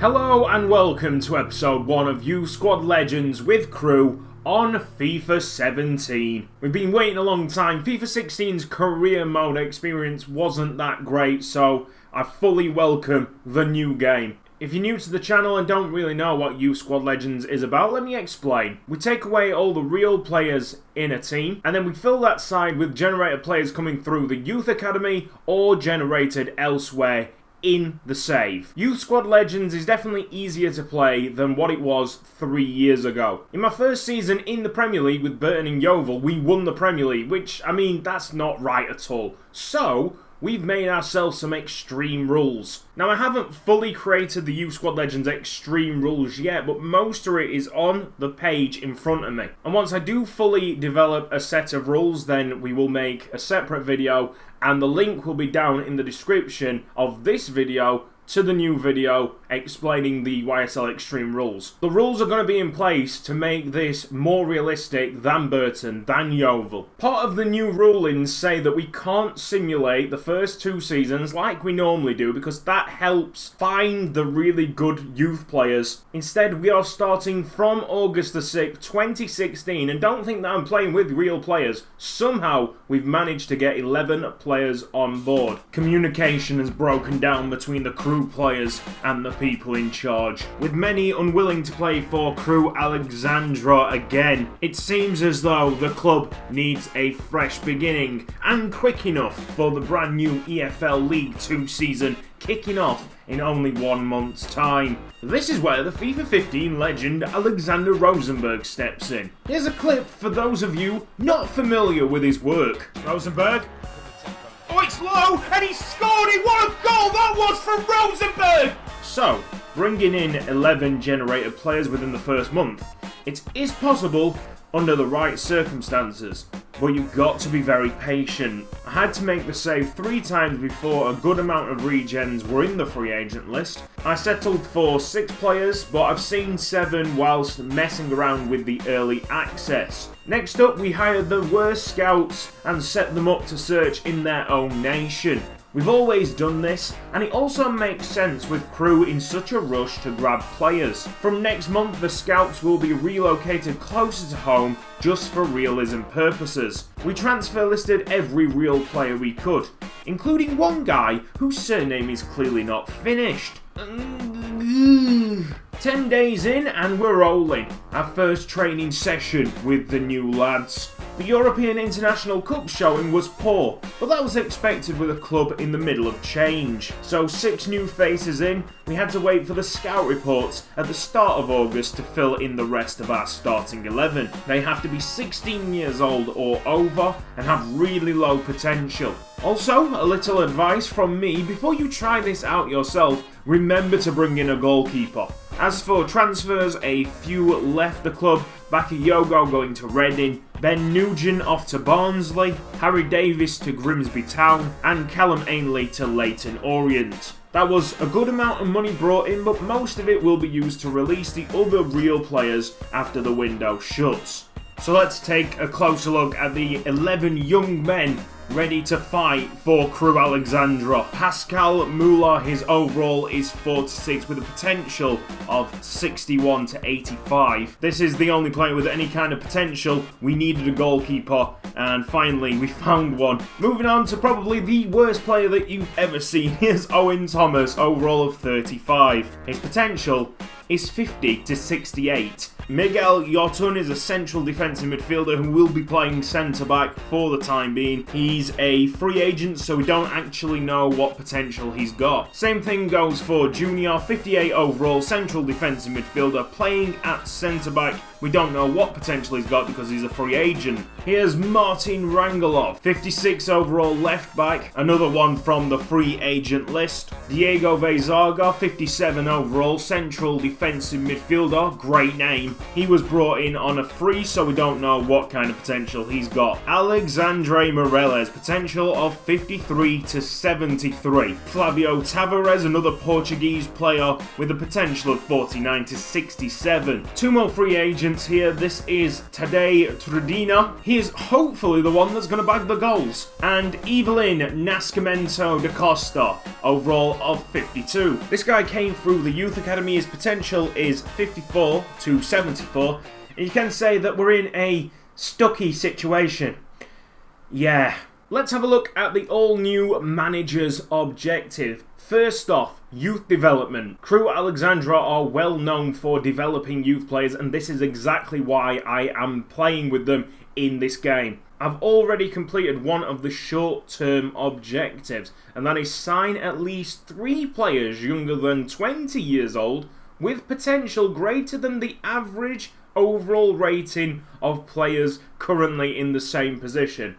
Hello and welcome to episode 1 of Youth Squad Legends with Crewe on FIFA 17. We've been waiting a long time. FIFA 16's career mode experience wasn't that great, so I fully welcome the new game. If you're new to the channel and don't really know what Youth Squad Legends is about, let me explain. We take away all the real players in a team, and then we fill that side with generated players coming through the Youth Academy or generated elsewhere in the save. Youth Squad Legends is definitely easier to play than what it was 3 years ago. In my first season in the Premier League with Burton and Yeovil, we won the Premier League, which, I mean, that's not right at all. So, we've made ourselves some extreme rules. Now, I haven't fully created the Youth Squad Legends extreme rules yet, but most of it is on the page in front of me. And once I do fully develop a set of rules, then we will make a separate video, and the link will be down in the description of this video to the new video explaining the YSL Extreme rules. The rules are going to be in place to make this more realistic than Burton, than Yeovil. Part of the new rulings say that we can't simulate the first 2 seasons like we normally do because that helps find the really good youth players. Instead, we are starting from August the 6th, 2016, and don't think that I'm playing with real players. Somehow, we've managed to get 11 players on board. Communication has broken down between the Crewe players and the people in charge, with many unwilling to play for Crewe Alexandra again. It seems as though the club needs a fresh beginning, and quick enough for the brand new EFL League 2 season kicking off in only 1 month's time. This is where the FIFA 15 legend Alexander Rosenberg steps in. Here's a clip for those of you not familiar with his work. Rosenberg? Oh, it's low, and he scored it! What a goal that was from Rosenberg! So, bringing in 11 generated players within the first month, it is possible under the right circumstances, but you've got to be very patient. I had to make the save 3 times before a good amount of regens were in the free agent list. I settled for 6 players, but I've seen 7 whilst messing around with the early access. Next up, we hired the worst scouts and set them up to search in their own nation. We've always done this, and it also makes sense with Crewe in such a rush to grab players. From next month, the scouts will be relocated closer to home just for realism purposes. We transfer listed every real player we could, including one guy whose surname is clearly not finished. 10 days in and we're rolling. Our first training session with the new lads. The European International Cup showing was poor, but that was expected with a club in the middle of change. So 6 new faces in, we had to wait for the scout reports at the start of August to fill in the rest of our starting 11. They have to be 16 years old or over and have really low potential. Also, a little advice from me, before you try this out yourself, remember to bring in a goalkeeper. As for transfers, a few left the club. Bakayoko going to Reading, Ben Nugent off to Barnsley, Harry Davis to Grimsby Town, and Callum Ainley to Leyton Orient. That was a good amount of money brought in, but most of it will be used to release the other real players after the window shuts. So let's take a closer look at the 11 young men ready to fight for Crewe Alexandra. Pascal Muller, his overall is 46 with a potential of 61 to 85. This is the only player with any kind of potential. We needed a goalkeeper, and finally we found one. Moving on to probably the worst player that you've ever seen. Here's Owen Thomas, overall of 35. His potential is 50 to 68. Miguel Yotun is a central defensive midfielder who will be playing centre-back for the time being. He's a free agent, so we don't actually know what potential he's got. Same thing goes for Junior, 58 overall, central defensive midfielder, playing at centre-back. We don't know what potential he's got because he's a free agent. Here's Martin Rangelov, 56 overall left back, another one from the free agent list. Diego Vezaga, 57 overall, central defensive midfielder, great name. He was brought in on a free, so we don't know what kind of potential he's got. Alexandre Moreles, potential of 53 to 73. Flavio Tavares, another Portuguese player with a potential of 49 to 67. 2 more free agents experience here. This is Tadej Trudina. He is hopefully the one that's going to bag the goals. And Evelyn Nascimento da Costa, overall of 52. This guy came through the youth academy. His potential is 54 to 74. And you can say that we're in a Stucki situation. Yeah. Let's have a look at the all-new manager's objective. First off, youth development. Crewe Alexandra are well known for developing youth players, and this is exactly why I am playing with them in this game. I've already completed one of the short-term objectives, and that is sign at least 3 players younger than 20 years old with potential greater than the average overall rating of players currently in the same position.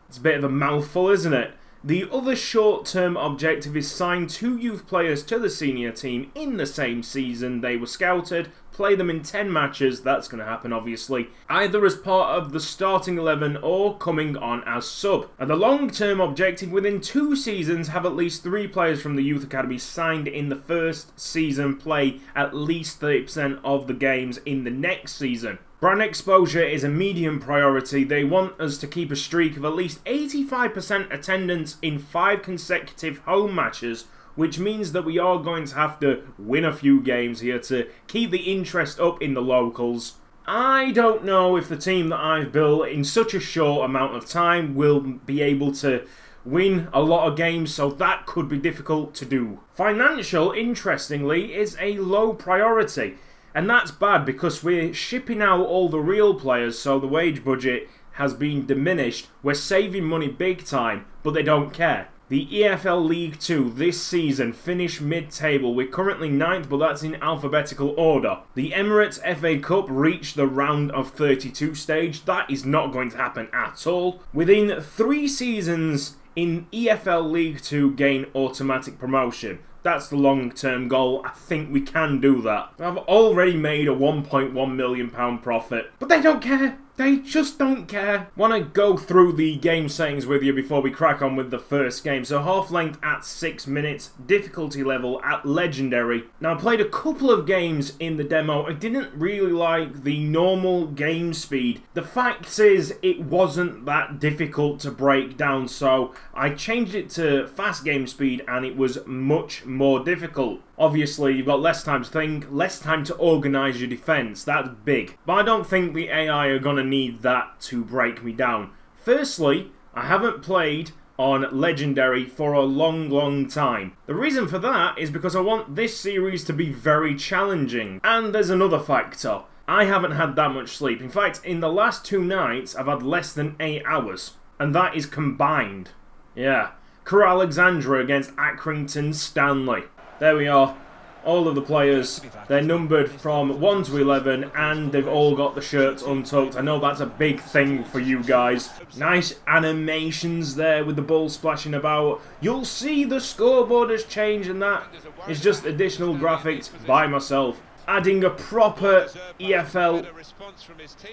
It's a bit of a mouthful, isn't it? The other short-term objective is sign 2 youth players to the senior team in the same season they were scouted, play them in 10 matches, that's going to happen obviously, either as part of the starting 11 or coming on as sub. And the long-term objective, within 2 seasons, have at least 3 players from the youth academy signed in the first season, play at least 30% of the games in the next season. Brand exposure is a medium priority. They want us to keep a streak of at least 85% attendance in 5 consecutive home matches, which means that we are going to have to win a few games here to keep the interest up in the locals. I don't know if the team that I've built in such a short amount of time will be able to win a lot of games, so that could be difficult to do. Financial, interestingly, is a low priority. And that's bad because we're shipping out all the real players, so the wage budget has been diminished. We're saving money big time, but they don't care. The EFL League 2 this season finished mid-table. We're currently 9th, but that's in alphabetical order. The Emirates FA Cup reached the round of 32 stage. That is not going to happen at all. Within 3 seasons in EFL League 2, gain automatic promotion. That's the long-term goal. I think we can do that. I've already made a £1.1 million profit. But they don't care. They just don't care. Want to go through the game settings with you before we crack on with the first game. So half length at 6 minutes. Difficulty level at legendary. Now I played a couple of games in the demo. I didn't really like the normal game speed. The fact is it wasn't that difficult to break down. So I changed it to fast game speed and it was much more difficult. Obviously, you've got less time to think, less time to organise your defence. That's big. But I don't think the AI are going to need that to break me down. Firstly, I haven't played on Legendary for a long time. The reason for that is because I want this series to be very challenging. And there's another factor. I haven't had that much sleep. In fact, in the last 2 nights, I've had less than 8 hours. And that is combined. Yeah. Crewe Alexandra against Accrington Stanley. There we are. All of the players, they're numbered from 1 to 11 and they've all got the shirts untucked. I know that's a big thing for you guys. Nice animations there with the ball splashing about. You'll see the scoreboard has changed and that is just additional graphics by myself. Adding a proper EFL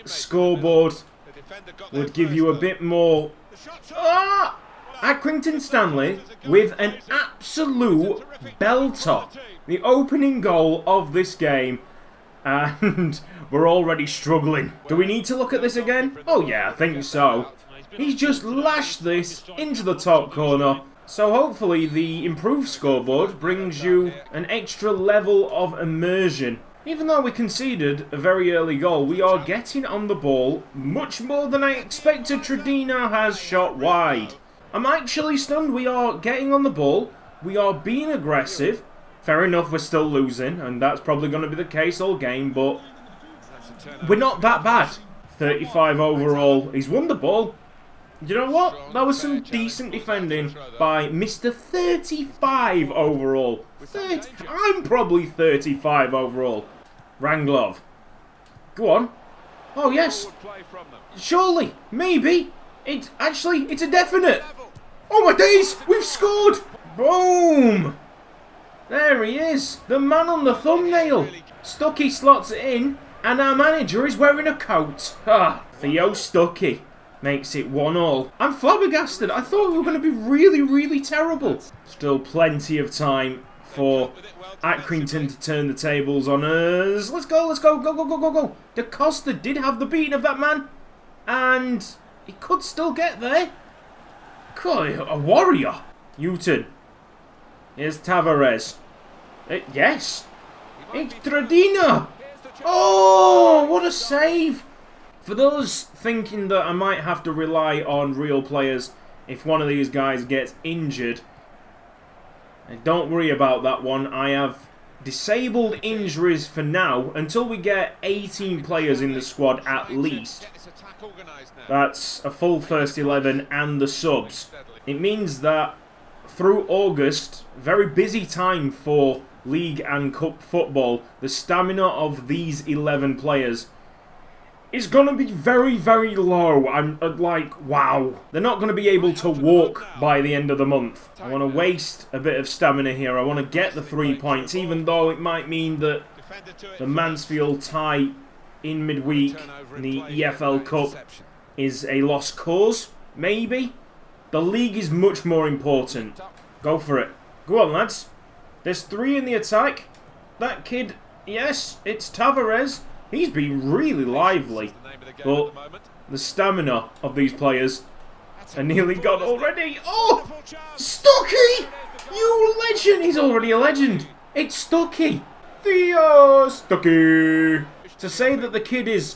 scoreboard would give you a bit more... Accrington Stanley with an absolute belter. The opening goal of this game, and we're already struggling. Do we need to look at this again? Oh yeah, I think so. He's just lashed this into the top corner. So hopefully the improved scoreboard brings you an extra level of immersion. Even though we conceded a very early goal, we are getting on the ball much more than I expected. Trudina has shot wide. I'm actually stunned. We are getting on the ball. We are being aggressive. Fair enough, we're still losing, and that's probably going to be the case all game, but we're not that bad. 35 overall. He's won the ball. You know what? That was some decent defending by Mr. 35 overall. I'm probably 35 overall. Ranglov. Go on. Oh, yes. Surely. Maybe. It's a definite. Oh my days! We've scored! Boom! There he is. The man on the thumbnail. Stucki slots it in, and our manager is wearing a coat. Theo Stucki makes it 1-1. I'm flabbergasted. I thought we were going to be really terrible. Still plenty of time for Accrington to turn the tables on us. Let's go, let's go, go, go, go, go, go. Da Costa did have the beating of that man, and he could still get there. God, a warrior. U-turn. Here's Tavares. Yes. It's Tradina. Oh, what a save. For those thinking that I might have to rely on real players if one of these guys gets injured, don't worry about that one. I have disabled injuries for now until we get 18 players in the squad at least. That's a full first 11 and the subs. It means that through August, very busy time for League and Cup football, the stamina of these 11 players is going to be very, very low. I'm like, wow. They're not going to be able to walk by the end of the month. I want to waste a bit of stamina here. I want to get the 3 points, even though it might mean that the Mansfield tie in midweek in the EFL Cup is a lost cause, maybe. The league is much more important. Go for it. Go on, lads. There's 3 in the attack. That kid, yes, it's Tavares. He's been really lively, but the stamina of these players are nearly gone already. Oh, Stucki! You legend! He's already a legend. It's Stucki. Theo Stucki. To say that the kid is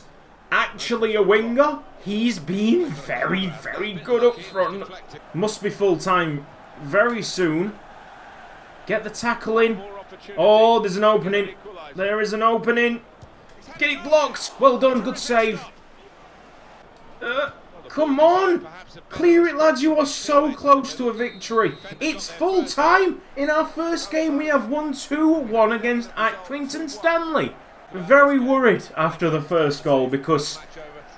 actually a winger, he's been very, very good up front. Must be full-time very soon. Get the tackle in. Oh, there's an opening. There is an opening. Get it blocked. Well done. Good save. Come on. Clear it, lads. You are so close to a victory. It's full time. In our first game, we have won 2-1 against Accrington Stanley. Very worried after the first goal because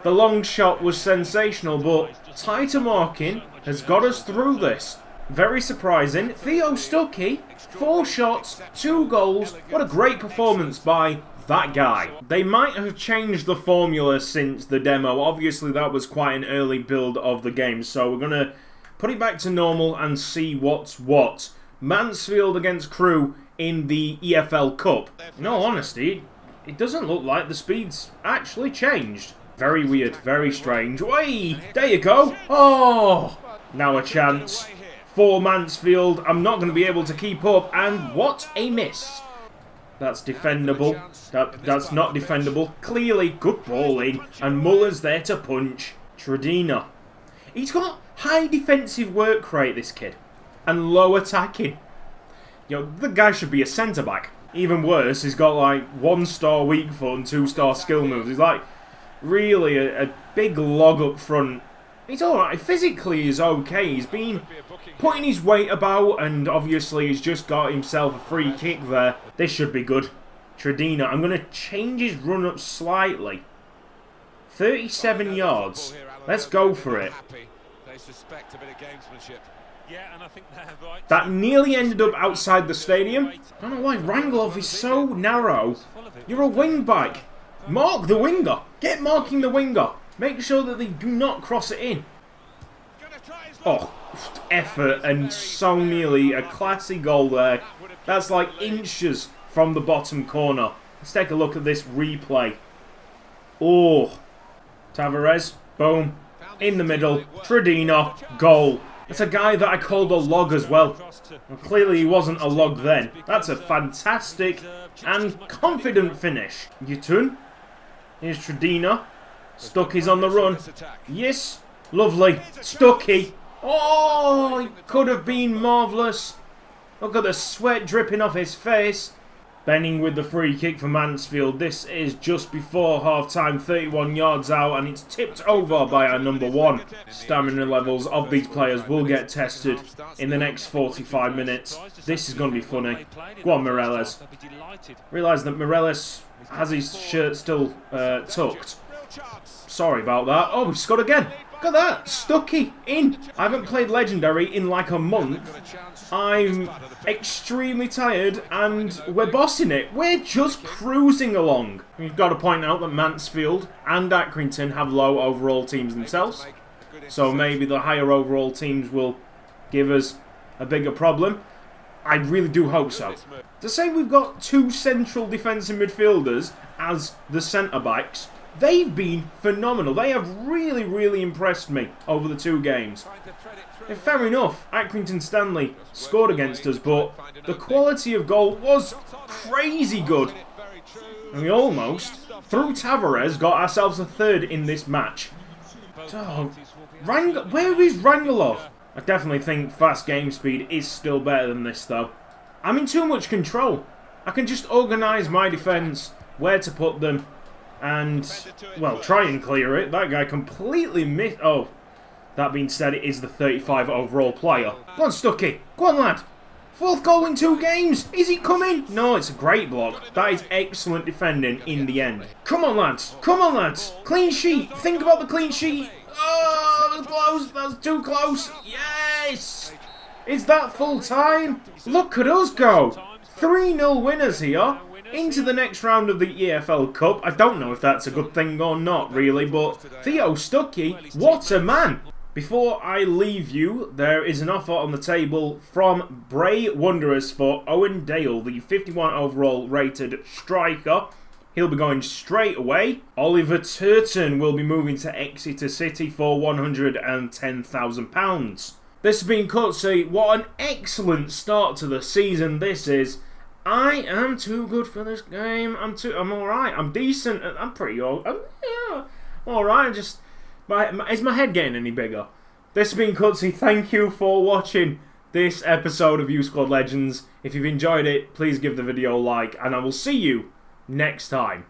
the long shot was sensational, but tighter marking has got us through this. Very surprising. Theo Stucki, 4 shots, 2 goals. What a great performance by that guy. They might have changed the formula since the demo. Obviously, that was quite an early build of the game, so we're going to put it back to normal and see what's what. Mansfield against Crewe in the EFL Cup. In all honesty, it doesn't look like the speed's actually changed. Very weird, very strange. Way, there you go. Oh, now a chance for Mansfield. I'm not going to be able to keep up, and what a miss. That's defendable. That's not defendable. Clearly, good balling. And Muller's there to punch. Tradina. He's got high defensive work rate, this kid. And low attacking. You know, the guy should be a centre-back. Even worse, he's got like 1-star weak foot and 2-star skill moves. He's like really a big log up front. He's alright. Physically, he's okay. He's been putting his weight about, and obviously he's just got himself a free kick there. This should be good. Tradina, I'm going to change his run up slightly. 37 yards. Let's go for it. That nearly ended up outside the stadium. I don't know why Ranglov is so narrow. You're a wing back. Mark the winger. Get marking the winger. Make sure that they do not cross it in. Oh, effort, and so nearly a classy goal there. That's like inches from the bottom corner. Let's take a look at this replay. Oh, Tavares, boom, in the middle, Tradina, goal. That's a guy that I called a log as well. Well, clearly he wasn't a log then. That's a fantastic and confident finish. U-turn. Here's Tradina. Stucki's on the run. Yes, lovely. Stucki. Oh, it could have been marvellous. Look at the sweat dripping off his face. Benning with the free kick for Mansfield. This is just before half-time, 31 yards out, and it's tipped over by our number 1. Stamina levels of these players will get tested in the next 45 minutes. This is going to be funny. Go on, Mireles. Realise that Mireles has his shirt still tucked. Sorry about that. Oh, we scored again. Look at that. Stucki in. I haven't played Legendary in like a month. I'm extremely tired and we're bossing it. We're just cruising along. We've got to point out that Mansfield and Accrington have low overall teams themselves. So maybe the higher overall teams will give us a bigger problem. I really do hope so. To say we've got 2 central defensive midfielders as the centre-backs, they've been phenomenal. They have really, really impressed me over the 2 games. And fair enough, Accrington Stanley scored against us, but the quality of goal was crazy good. And we almost, through Tavares, got ourselves a 3rd in this match. Oh, where is Rangelov? I definitely think fast game speed is still better than this, though. I'm in too much control. I can just organise my defence, where to put them, and, well, try and clear it. That guy completely missed. Oh, that being said, it is the 35 overall player. Go on, Stucki. Go on, lad. 4th goal in 2 games. Is he coming? No, it's a great block. That is excellent defending in the end. Come on, lads. Come on, lads. Clean sheet. Think about the clean sheet. Oh, that's close. That's too close. Yes. Is that full time? Look at us go. 3-0 winners here. Into the next round of the EFL Cup. I don't know if that's a good thing or not, really, but Theo Stucki, what a man. Before I leave you, there is an offer on the table from Bray Wanderers for Owen Dale, the 51 overall rated striker. He'll be going straight away. Oliver Turton will be moving to Exeter City for £110,000. This has been Cutsy. What an excellent start to the season this is. I am too good for this game. I'm alright. I'm decent. I'm pretty old. Yeah, alright. Just... is my head getting any bigger? This has been Cutsy. Thank you for watching this episode of Youth Squad Legends. If you've enjoyed it, please give the video a like, and I will see you next time.